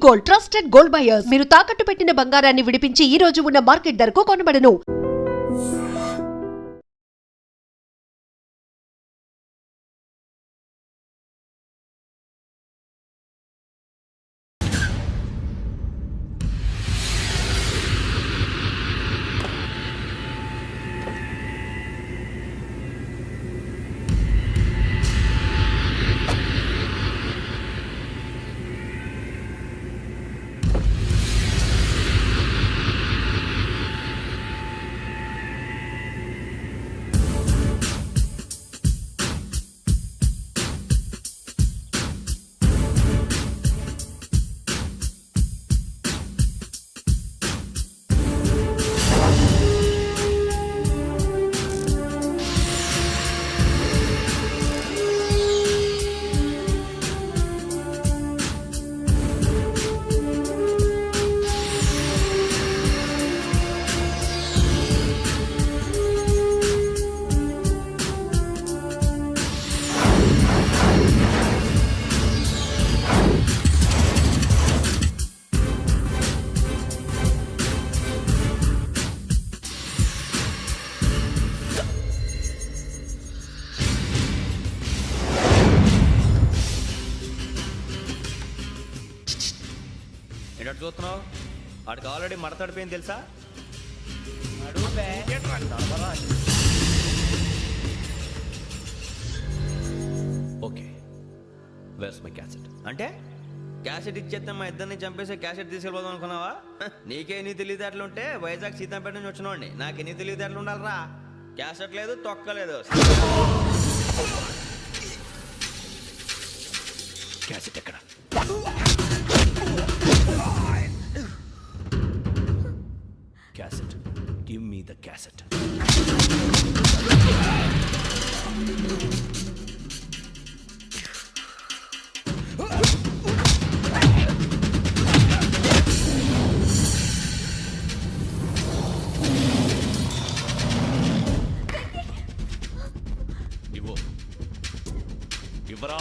Gold, trusted gold buyers. మీరు తాకట్టు పెట్టిన బంగారాన్ని విడిపించి ఈ రోజు ఉన్న మార్కెట్ ధరకు కొనబడను. ఏంటో చూస్తున్నావు? వాడికి ఆల్రెడీ మడతడిపోయింది తెలుసా? Okay, where's my cassette? అంటే క్యాసెట్ ఇచ్చేస్తే మా ఇద్దరిని చంపేసి క్యాసెట్ తీసుకెళ్ళిపోదాం అనుకున్నావా? నీకే ఎన్ని తెలివితేటలు ఉంటే వైజాగ్ సీతంపేట నుంచి వచ్చినవాడిని నాకు ఎన్ని తెలివితేటలు ఉండాలరా? క్యాసెట్ లేదు, తొక్కలేదు. క్యాసెట్ ఎక్కడ? Cassette, give me the cassette. ఇవ్వు, ఇవ్వరా.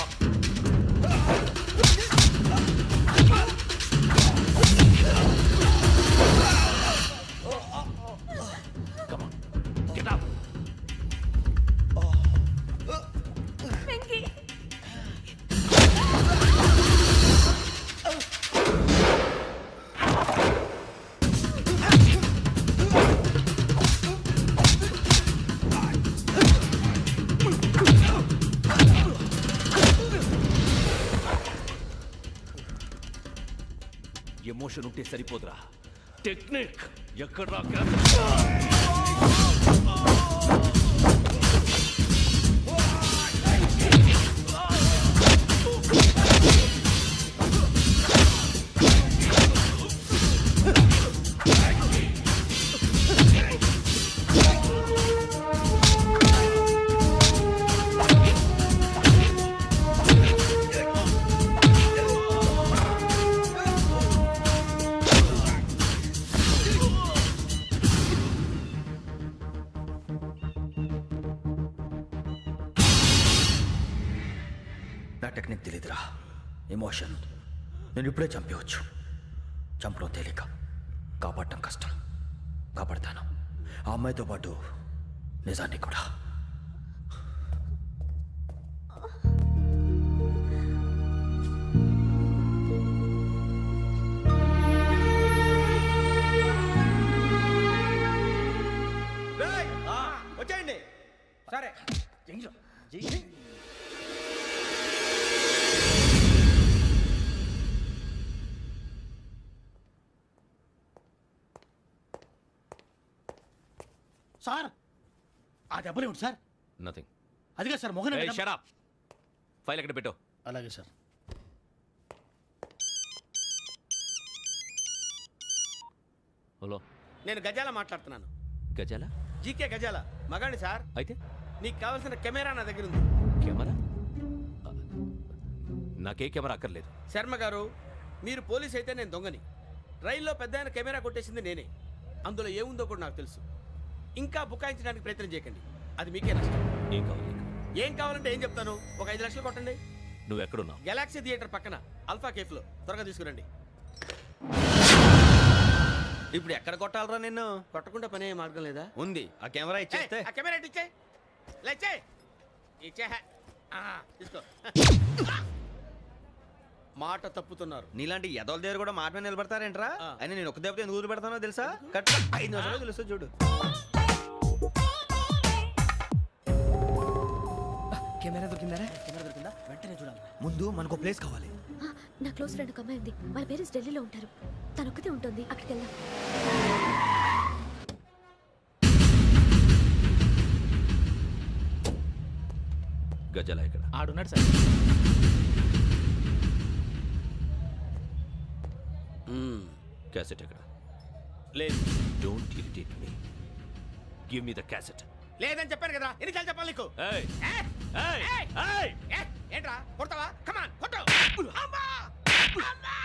ఎమోషన్ ఉంటే సరిపోదురా, టెక్నిక్ ఎక్కడ్రా? నా టెక్నిక్ తెలీదురా, ఎమోషన్. నేను ఇప్పుడే చంపేవచ్చు. చంపడం తేలిక, కాపాడటం కష్టం. కాపాడతాను ఆ అమ్మాయితో పాటు నిజాన్ని కూడా. వచ్చేయండి. సరే సార్, ఆ దెబ్బలు సార్? నథింగ్. అదిగా sir Mohan. Shut up. File ఎక్కడ పెట్టు? అలాగే సార్. హలో, నేను గజాల మాట్లాడుతున్నాను. గజాల? జీకే గజాల మగాండి సార్. అయితే నీకు కావాల్సిన కెమెరా నా దగ్గర ఉంది. కెమెరా? నాకే కెమెరా అక్కర్లేదు. శర్మ గారు, మీరు పోలీస్ అయితే నేను దొంగని. రైల్లో పెద్ద ఆయన కెమెరా కొట్టేసింది నేనే. అందులో ఏముందో కూడా నాకు తెలుసు. ఇంకా బుకాయించడానికి ప్రయత్నం చేయకండి, అది మీకే నష్టం. ఏం కావాలి? ఏం కావాలంటే ఏం చెప్తాను. ఒక 5 లక్షలు కొట్టండి. నువ్వు ఎక్కడున్నావు? గెలాక్సీ థియేటర్ పక్కన అల్ఫా కేఫ్లో. త్వరగా తీసుకురండి. ఇప్పుడు ఎక్కడ కొట్టాలరా నిన్ను? కొట్టకుండా పనే మార్గం లేదా? ఉంది, ఆ కెమెరా ఇచ్చేస్తే. ఆ కెమెరా ఇచ్చే లేచే ఇచ్చే తీసుకో. మాట తప్పుతున్నారు. నీలాంటి ఎదల దగ్గర కూడా మాట మీద నిలబడతారేంట్రా? ఆ. అయినా నేను ఒక దెబ్బతో ఎందుకు పెడతానో తెలుసా? కట్ 5 నిమిషాలు తెలుసు చూడు. కెమెరా దొరికిందా? వెంటనే చూడాలి. ముందు మనకు ప్లేస్ కావాలి. నా క్లోజ్ ఫ్రెండ్ ఒక అమ్మాయి ఉంది. వాళ్ళ పేరెంట్స్ ఢిల్లీలో ఉంటారు. తను ఒక్కతే ఉంటుంది. అక్కడికి వెళ్దాం. గజాల ఇక్కడ ఆడున్నాడు సార్. క్యాసెట్ ఎక్కడ? లేదు don't irritate me. Give me the cassette. లేదని చెప్పాను కదా, ఎన్నిసార్లు చెప్పాలి నీకు? ఏయ్ ఏ? ఏయ్ ఏ? ఏయ్ ఏ? ఏంట్రా కొడతావా? కమాన్ కొట్టు. అమ్మా! అమ్మా!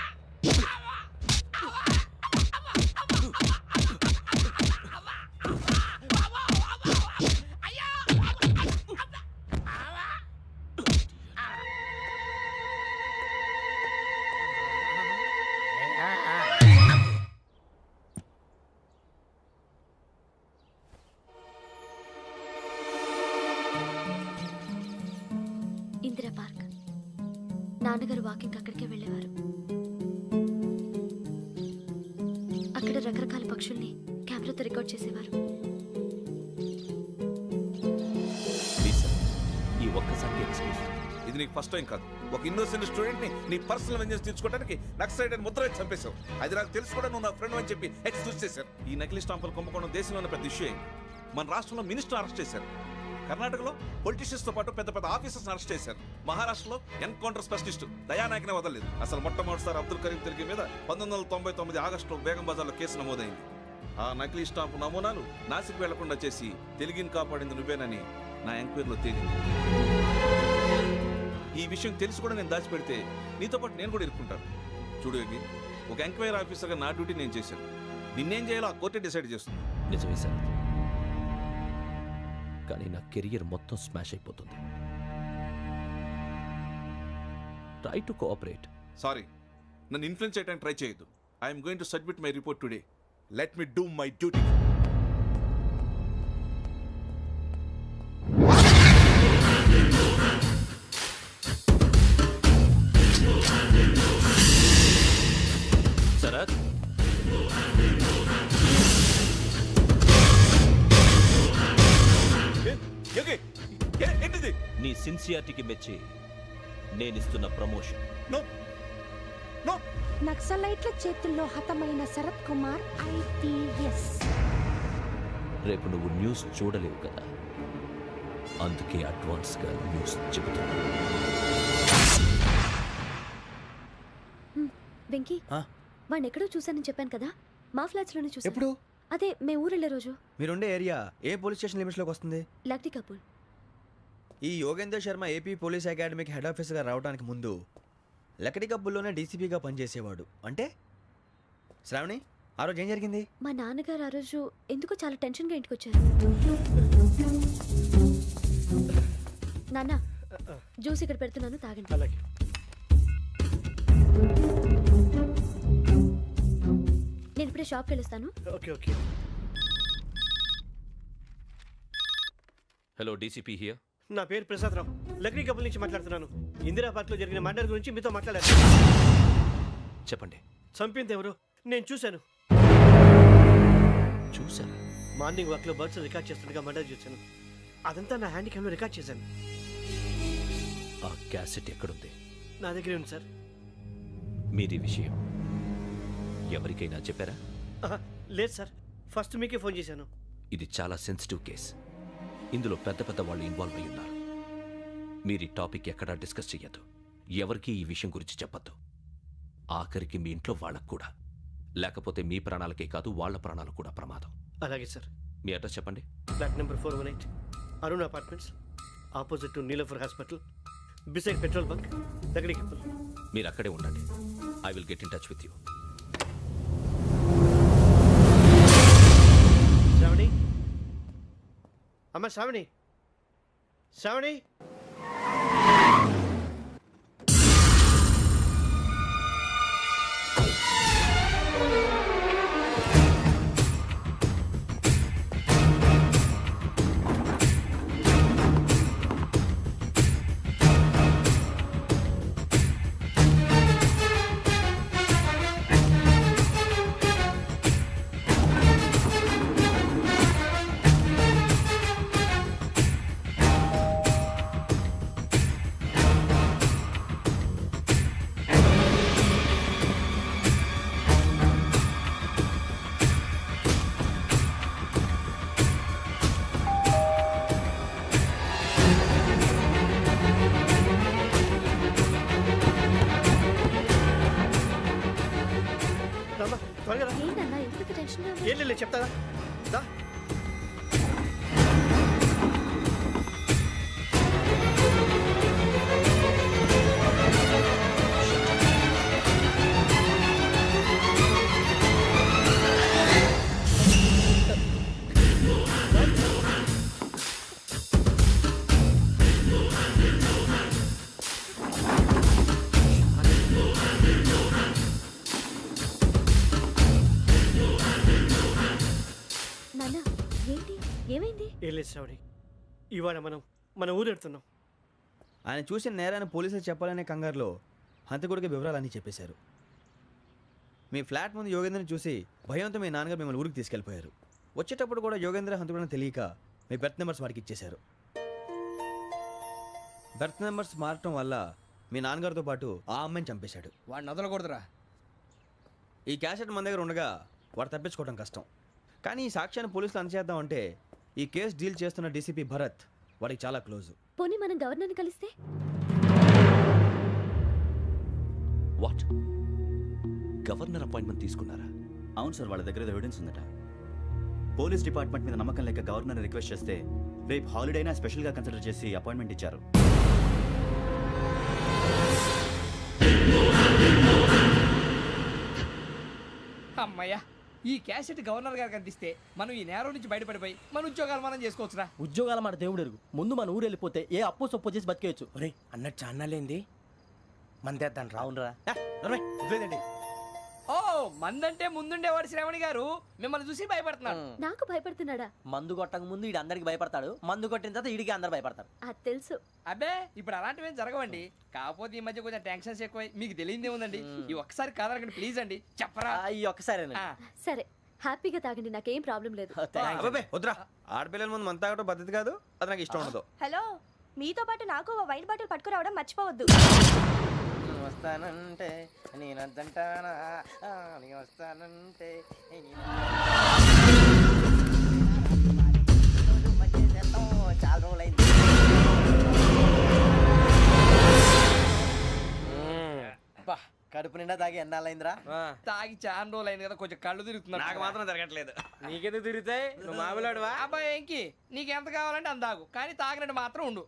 ఇందిరా పార్క్. నాన్నగారు వాకింగ్ అక్కడికే వెళ్ళేవారు. అక్కడ రకరకాల పక్షుల్ని కెమెరాతో రికార్డ్ చేసేవారు. ప్లీజ్ సార్, ఈ ఒక్కసారికి ఎక్స్క్యూజ్. ఇది నీకు ఫస్ట్ టైం కాదు. ఒక ఇన్నోసెంట్ స్టూడెంట్ ని నీ పర్సనల్ వెంజెన్స్ తీర్చుకోవడానికి నక్సలైట్ అని ముద్ర వేసి చంపేశావు. అది నాకు తెలుసు కూడా నువ్వు నా ఫ్రెండ్ అని చెప్పి ఎక్స్క్యూజ్ చేశారు. ఈ నకిలీ స్టాంపులు కుంభకోణం దేశంలో పెద్ద ఇష్యూ అయింది. మన రాష్ట్రంలో మినిస్టర్ అరెస్ట్ చేశారు. కర్ణాటకలో పొలిటీషియన్స్ తో పాటు పెద్ద పెద్ద ఆఫీసర్స్ అరెస్ట్ చేశారు. మహారాష్ట్రలో ఎన్కౌంటర్ స్పెషలిస్ట్ దయానాయకనే వదలలేదు. అసలు మొట్టమొదటిసారి అబ్దుల్ కరీం తిరిగి మీద 1999 ఆగస్టులో బేగం బజార్లో కేసు నమోదైంది. ఆ నకిలీ స్టాంపు నమూనాలు నాసిక్ వెళ్లకుండా చేసి తెలుగుని కాపాడింది నువ్వేనని నా ఎంక్వైరీలో తేలింది. ఈ విషయం తెలిసి కూడా నేను దాచిపెడితే నీతో పాటు నేను కూడా ఇరుక్కుంటాను. చూడు యోగి, ఒక ఎంక్వైరీ ఆఫీసర్గా నా డ్యూటీ నేను చేశాను. నిన్నేం చేయాలో ఆ కోర్టే డిసైడ్ చేస్తుంది. నిజమే సార్, కానీ నా కెరియర్ మొత్తం స్మాష్ అయిపోతుంది. Try to cooperate. సారీ, నన్ను ఇన్ఫ్లుయెన్స్ చేయడానికి ట్రై చేయొద్దు. I'm going to submit my report today. Let me do my duty. Sharath, ఏంటిది? నీ సిన్సియారిటీకి మెచ్చి నేనిస్తున్న ప్రమోషన్. No no. నక్సలైట్ల చేతుల్లో హతమైన శరత్ కుమార్ ఐపీఎస్. రేపు నువ్వు న్యూస్ చూడలేవు కదా, అందుకే అడ్వాన్స్గా న్యూస్ చెబుతున్నా. వెంకీ, వాడిని ఎక్కడో చూశానని చెప్పాను కదా. మా ఫ్లాట్స్ లోనే చూసాను. ఎప్పుడు? అదే మే ఊరెళ్ళే రోజు. మీరుండే ఏరియా ఏ పోలీస్ స్టేషన్ లిమిట్స్ లోకి వస్తుంది? లక్టీ కపూర్. ఈ యోగేందర్ శర్మ ఏపీ పోలీస్ అకాడమీకి హెడ్ ఆఫీసర్గా రావడానికి ముందు లకడి కబ్బుల్లోనే డీసీపీగా పనిచేసేవాడు. అంటే శ్రావణి, ఆ రోజు ఏం జరిగింది? మా నాన్నగారు ఆ రోజు ఎందుకో చాలా టెన్షన్గా ఇంటికి వచ్చారు. నాన్న, జ్యూస్ ఇక్కడ పెడుతున్నాను, తాగండి. అలాగే. నేను ఇప్పుడే షాప్కి వెళ్ళొస్తాను. Okay okay. Hello, DCP here. నా పేరు ప్రసాద్ రావు, లక్డీ కపుల్ నుంచి మాట్లాడుతున్నాను. ఇందిరా పార్క్ లో జరిగిన మర్డర్ గురించి మీతో మాట్లాడారు. చెప్పండి. చంపింది ఎవరు? నేను చూశాను. చూసారా? మార్నింగ్ వాక్ లో బర్డ్స్ రికార్డ్ చేస్తుండగా మర్డర్ చూశాను. అదంతా నా హ్యాండ్ క్యామ్ లో రికార్డ్ చేశాను. ఆ క్యాసెట్ ఎక్కడుంది? నా దగ్గరే ఉంది సార్. మీది విషయం ఎవరికైనా చెప్పారా? ఆహా, లేదు సార్, ఫస్ట్ మీకే ఫోన్ చేశాను. ఇది చాలా సెన్సిటివ్ కేస్. ఇందులో పెద్ద పెద్ద వాళ్ళు ఇన్వాల్వ్ అయి ఉన్నారు. మీరు ఈ టాపిక్ ఎక్కడా డిస్కస్ చెయ్యొద్దు. ఎవరికి ఈ విషయం గురించి చెప్పొద్దు. ఆఖరికి మీ ఇంట్లో వాళ్ళకు కూడా. లేకపోతే మీ ప్రాణాలకే కాదు, వాళ్ళ ప్రాణాలు కూడా ప్రమాదం. అలాగే సార్. మీ అడ్రస్ చెప్పండి. Flat number 418, Arun apartments, opposite to Niloufer hospital, beside petrol bunk, Lakdikapul. మీరు అక్కడే ఉండండి. I will get in touch with you. Shravani, అమ్మ శ్రావణి, శ్రావణి. రామ్మా, త్వరగా రా. ఏంటన్నా ఎందుకు టెన్షన్ ఏం లేదు చెప్తారా దా. నాన్న ఏంటి ఏమైంది? ఏం లేదు శ్రావణి, ఇవాళ మనం మన ఊరు వెళ్తున్నాం. ఆయన చూసిన నేరాన్ని పోలీసులు చెప్పాలనే కంగారులో హంతకుడికి వివరాలన్నీ చెప్పేశారు. మీ ఫ్లాట్ ముందు యోగేంద్రని చూసి భయంతో మీ నాన్నగారు మిమ్మల్ని ఊరికి తీసుకెళ్ళిపోయారు. వచ్చేటప్పుడు కూడా యోగేంద్ర హంతకుడని తెలియక మీ బెర్త్ నెంబర్స్ వాడికి ఇచ్చేశారు. బెర్త్ నెంబర్స్ మారటం వల్ల మీ నాన్నగారితో పాటు ఆ అమ్మాయిని చంపేశాడు. వాడిని వదలకూడదురా. ఈ క్యాసెట్ మన దగ్గర ఉండగా వాడు తప్పించుకోవడం కష్టం. కానీ ఈ సాక్ష్యాన్ని పోలీసులు అందజేద్దామంటే ఈ కేసు డీల్ చేస్తున్న డీసీపీ భరత్ వాడికి చాలా క్లోజ్. పోనీ మనం గవర్నర్ని కలిస్తే? వాట్? గవర్నర్ అపాయింట్మెంట్ తీసుకున్నారా? అవును సార్, వాళ్ళ దగ్గర ఎవిడెన్స్ ఉందట. పోలీస్ డిపార్ట్మెంట్ మీద నమ్మకం లేక గవర్నర్ రిక్వెస్ట్ చేస్తే రేపు హాలిడేనా స్పెషల్గా కన్సిడర్ చేసి అపాయింట్మెంట్ ఇచ్చారు. అమ్మయ్యా, ఈ క్యాసెట్ గవర్నర్ గారికి అందిస్తే మనం ఈ నేరం నుంచి బయటపడిపోయి మన ఉద్యోగాలు మనం చేసుకోవచ్చురా. ఉద్యోగాల మాట దేవుడు ఎరుగు. ముందు మన ఊరు వెళ్ళిపోతే ఏ అప్పు సొప్పు చేసి బతికేయచ్చు. ఒరే అన్నట్టు చాన్నాలేంది మందేద్దాం రా. అవునరా? వదిలేదండి. ఓ మందంటే ముందుండేవాడు శ్రావణి గారు మిమ్మల్ని చూసి భయపడుతున్నాడు. నాకు భయపడుతున్నాడా? మందు కొట్టక ముందు ఈడు అందరికి భయపడతాడు, మందు కొట్టిన తర్వాత ఈడికి అందరు భయపడతారు. అది తెలుసు. అబ్బే ఇప్పుడు అలాంటివి ఏం జరగవండి. కాకపోతే ఈ మధ్య కొంచెం టెన్షన్స్ ఎక్కువై మీకు తెలియదే ఉందండి. ఈ ఒక్కసారి కాదనకండి ప్లీజ్ అండి, చెప్పరా. ఈ ఒక్కసారి సరే హ్యాపీగా తాగండి, నాకేం ప్రాబ్లం లేదు. అబ్బాబే వద్దురా, ఆడపిల్లల ముందు మంత తాగటం పద్ధతి కాదు. అది నాకు ఇష్టం ఉండదు. హలో, మీతో పాటు నాకు వైట్ బాటిల్ పట్టుకురావడం మర్చిపోవద్దు. వస్తానంటే నేనంటానా, వస్తానంటే చాలా రోజులైంది. కడుపు నిండా తాగి ఎన్నాళ్ళైందిరా? తాగి చాలా రోజులు అయింది కదా, కొంచెం కళ్ళు తిరుగుతున్నాడు. నాకు మాత్రం జరగట్లేదు. నీకెందుకు తిరుగుతాయి? నువ్వు మామిలాడువా? అబ్బాయి ఏంకి నీకు ఎంత కావాలంటే అంత తాగు, కానీ తాగినట్టు మాత్రం ఉండు.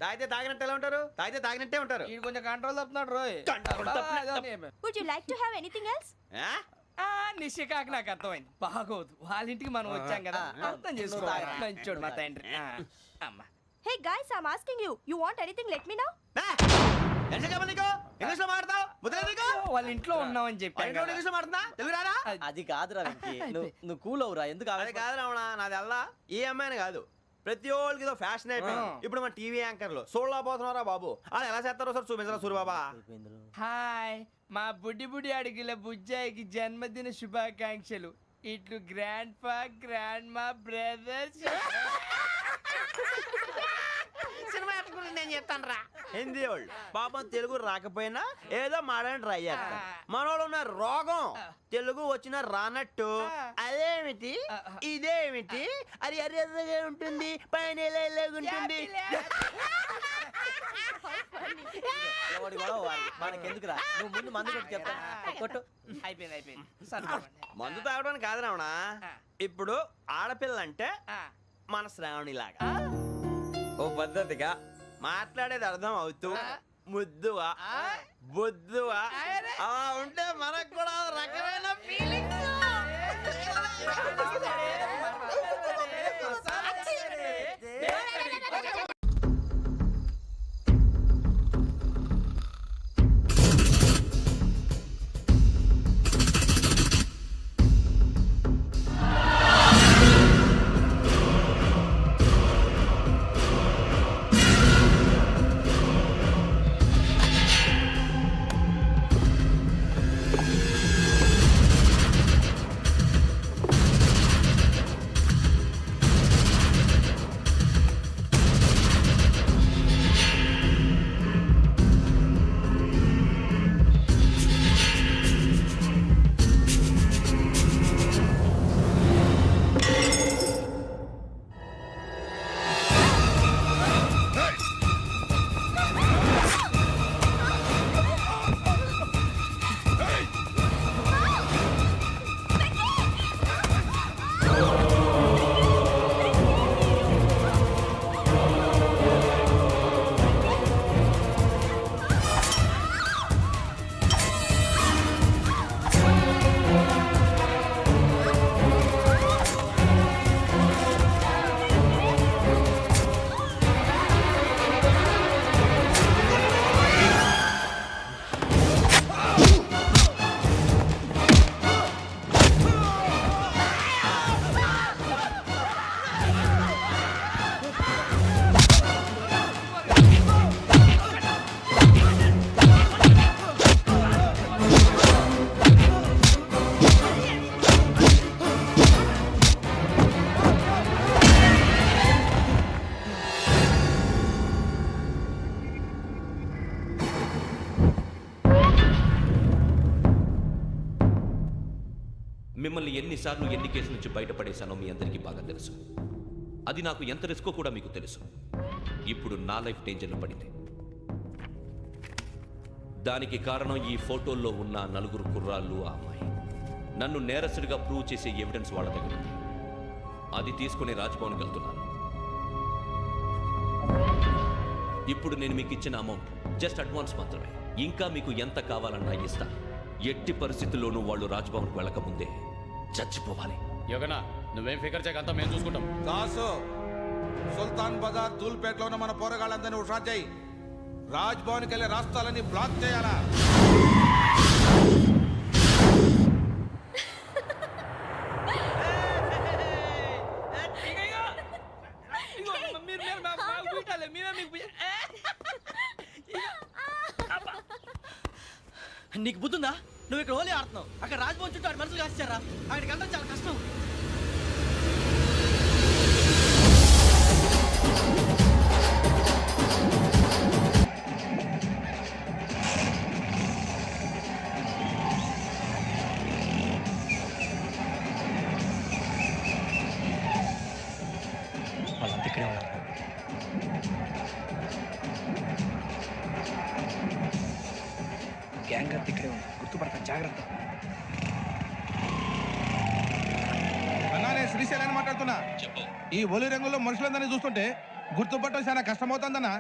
తాగితే తాగినట్టు ఎలా ఉంటారు? తాగితే తాగినట్టే ఉంటారు. వీడు కొంచెం కంట్రోల్ తప్పుతున్నాడు రోయ్. Would you like to have anything else? నిశ్చికాకి నాకు అర్థమైంది. బాగోదు, వాళ్ళ ఇంటికి మనం వచ్చాం కదా, అర్థం చేసుకోవాలి. మంచోడు మా తండ్రి. అమ్మ hey guys, I am asking you, you want anything let me know. English లో మాట్లాడతావు? వాళ్ళ ఇంట్లో ఉన్నామని చెప్పాను కదా. ఇంగ్లీష్ లో మాట్లాడుతున్నా? తెలుగు రాదా? అది కాదురా వెంకీ, నువ్వు కూల్ అవురా. ఎందుకు అది కాదు రావణ, నాది అల్లా ఈ అమ్మాయిని కాదు, ప్రతి ఒక్కరికి ఇదో ఫ్యాషన్ అయిపోయింది. ఇప్పుడు మన టీవీ యాంకర్లు సోళ్ళ పోతున్నారా బాబు, వాళ్ళు ఎలా చేస్తారో సార్ చూపించరా సూరిబాబా. హాయ్, మా బుడ్డి బుడి అడిగిల బుజ్జాయికి జన్మదిన శుభాకాంక్షలు. ఇట్లు గ్రాండ్ ఫా గ్రాండ్ మా బ్రదర్స్. సినిమా గురించి నేను చెప్తాను రా. హిందీ వాళ్ళు పాపం తెలుగు రాకపోయినా ఏదో మాడని ట్రై చేస్తారు. మనోళ్ళు ఉన్న రోగం తెలుగు వచ్చిన రానట్టు అదేమిటి ఇదేమిటి అది అరిగా ఉంటుంది, పైన ఉంటుంది. మనకెందుకురా, నువ్వు ముందు మందు కొట్టి చెప్తా. కొట్టు. అయిపోయింది. మందు తాగడానికి కాదు రావణ, ఇప్పుడు ఆడపిల్లంటే మన శ్రావణిలాగా ఓ పద్ధతిగా మాట్లాడేది అర్థం అవుతూ ముద్దువా బొద్దువా అలా ఉంటే మనకు కూడా రకమైన ఫీలింగ్. మిమ్మల్ని ఎన్నిసార్లు ఎన్ని కేసుల నుంచి బయటపడేశానో మీ అందరికీ బాగా తెలుసు. అది నాకు ఎంత రిస్కో కూడా మీకు తెలుసు. ఇప్పుడు నా లైఫ్ డేంజర్లో పడింది. దానికి కారణం ఈ ఫోటోల్లో ఉన్న 4 కుర్రాళ్ళు, ఆ అమ్మాయి. నన్ను నేరస్తుడిగా ప్రూవ్ చేసే ఎవిడెన్స్ వాళ్ళ దగ్గర ఉంది. అది తీసుకుని రాజ్భవన్కి వెళ్తున్నాను. ఇప్పుడు నేను మీకు ఇచ్చిన అమౌంట్ జస్ట్ అడ్వాన్స్ మాత్రమే. ఇంకా మీకు ఎంత కావాలన్నా ఇస్తాను. ఎట్టి పరిస్థితుల్లోనూ వాళ్ళు రాజ్భవన్కి వెళ్ళకముందే చచ్చిపోవాలి. యోగనా నువ్వేం ఫికర్ చేయకంతా మేము చూసుకుంటాం. దాసు, సుల్తాన్ బజార్ ధూల్పేటలో ఉన్న మన పోరగాళ్ళందరినీ హుషారు చేయి. రాజ్ భవన్కి వెళ్ళే రాష్ట్రాలని బ్లాక్ చేయాలా? నీకు బుద్ధుందా? నువ్వు ఇక్కడ హోలీ ఆడుతున్నావు, అక్కడ రాజ్భవన్ చుట్టూ ఆడి మనుషులు కాల్చారా? అక్కడికి వెళ్ళడం చాలా కష్టం. వాళ్ళంతా ఇక్కడే ఉన్నారు. గ్యాంగ్ అంతా ఇక్కడే ఉంది, గుర్తుపడతాను, జాగ్రత్త. అన్నానే శ్రీశైలాన్ని మాట్లాడుతున్నా. ఈ ఒలి రంగులో మనుషులందరినీ చూస్తుంటే గుర్తుపట్టడం చాలా కష్టమవుతుందన్నా.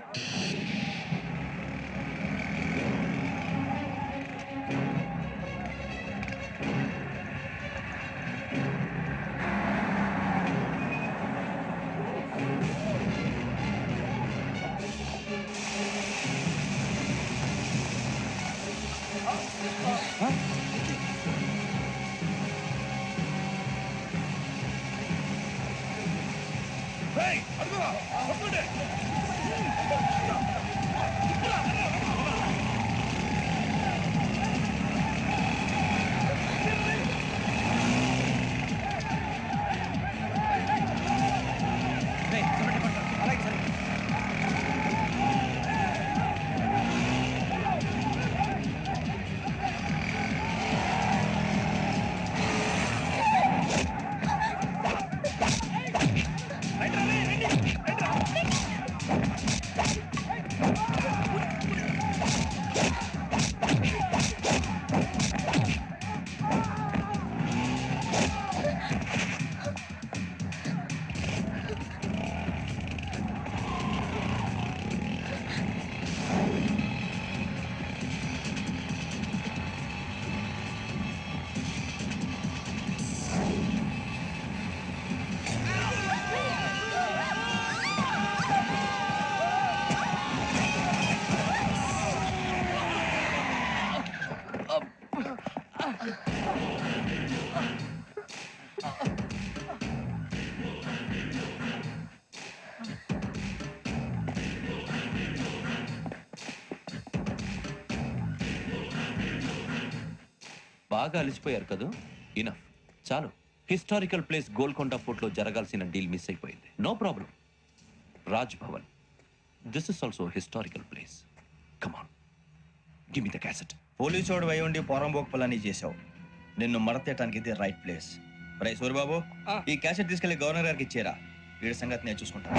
బాగా అలిసిపోయారు కదా? ఇనఫ్, చాలు. హిస్టారికల్ ప్లేస్ గోల్కొండ ఫోర్ట్లో జరగాల్సిన డీల్ మిస్ అయిపోయింది. No problem. Raj Bhavan, this is also historical place. Come on, give me the cassette. Police వాడు అయి ఉండి పోరంబోకు పలాన్ని చేసావు. నిన్ను మడతేయటానికి ఇది రైట్ ప్లేస్. రై సూరిబాబు, ఈ క్యాసెట్ తీసుకెళ్లి గవర్నర్ గారికి ఇచ్చేరా. వీడి సంగతి నేను చూసుకుంటాను.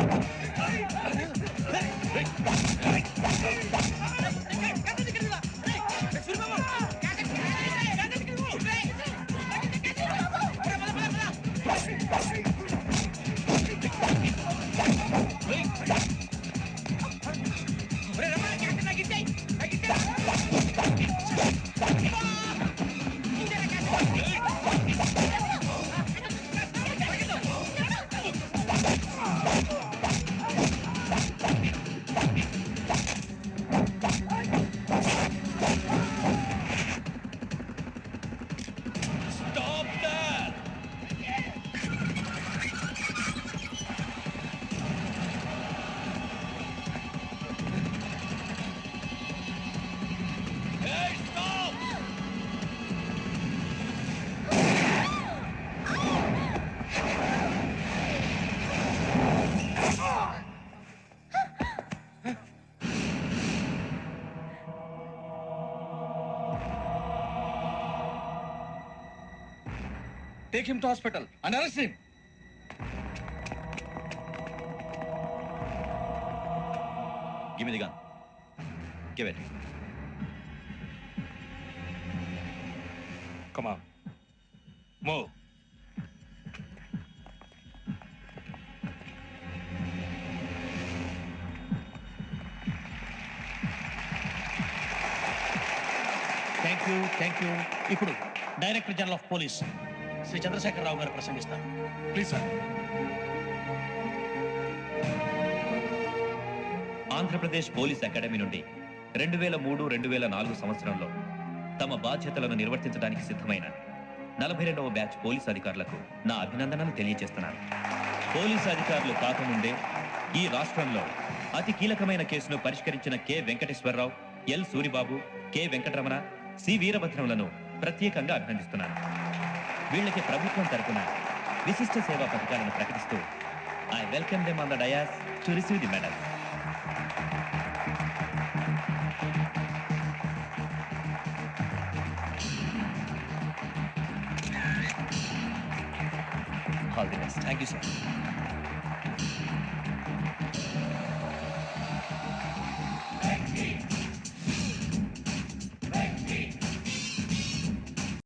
Take him to hospital and arrest him. Give me the gun. Give it. Come on. Move. Thank you. ఇప్పుడు director general of police Shri Chandrashekar Rao గారు ప్రసంగిస్తారు. Please sir. Andhra Pradesh police academy నుండి 2003-2004 సంవత్సరంలో తమ బాధ్యతలను నిర్వర్తించడానికి సిద్ధమైన 42వ బ్యాచ్ పోలీస్ అధికారులకు నా అభినందనలు తెలియజేస్తున్నాను. పోలీసు అధికారులు కాకముందే ఈ రాష్ట్రంలో అతి కీలకమైన కేసును పరిష్కరించిన K Venkateswararao, L Suribabu, K Venkataramana, C వీరభద్రంలను ప్రత్యేకంగా అభినందిస్తున్నాను. వీళ్ళకి ప్రభుత్వం తరపున విశిష్ట సేవా పథకాలను ప్రకటిస్తూ I welcome them on the dais to receive the medal. All the best. Thank you sir.